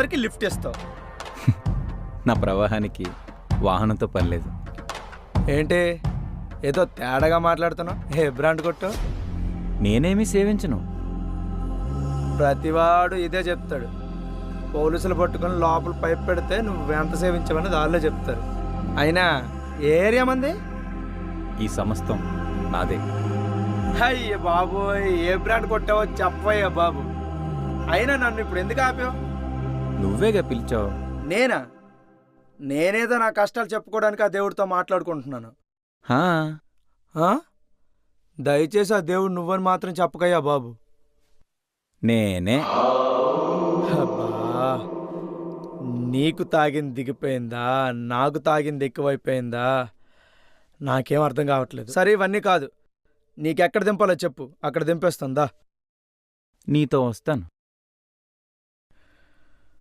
అందరికీ లిఫ్ట్ ఇస్తావు. నా ప్రవాహానికి వాహనంతో పనిలేదు. ఏంటి ఏదో తేడాగా మాట్లాడుతున్నావు? ఏ బ్రాండ్ కొట్టావు? నేనేమీ సేవించను. ప్రతివాడు ఇదే చెప్తాడు. పోలీసులు పట్టుకొని లోపల పైప్ పెడితే నువ్వు ఎంత సేవించావని దానిలో చెప్తారు. అయినా ఏ ఏరియా మంది? ఈ సమస్తం నాదే. అయ్య బాబోయ్, ఏ బ్రాండ్ కొట్టావో చెప్పయ్యా బాబు. అయినా నన్ను ఇప్పుడు ఎందుకు ఆపావు? నువ్వేగా పిలిచావు. నేనా? నేనేదో నా కష్టాలు చెప్పుకోవడానికి ఆ దేవుడితో మాట్లాడుకుంటున్నాను. హా, ఆ? దయచేసి ఆ దేవుడు నువ్వని మాత్రం చెప్పకయ్యా బాబు. నేనే. అబ్బా, నీకు తాగింది దిగిపోయిందా, నాకు తాగింది ఎక్కువైపోయిందా? నాకేం అర్థం కావట్లేదు. సరే ఇవన్నీ కాదు, నీకెక్కడ దింపాలో చెప్పు, అక్కడ దింపేస్తుందా. నీతో వస్తాను.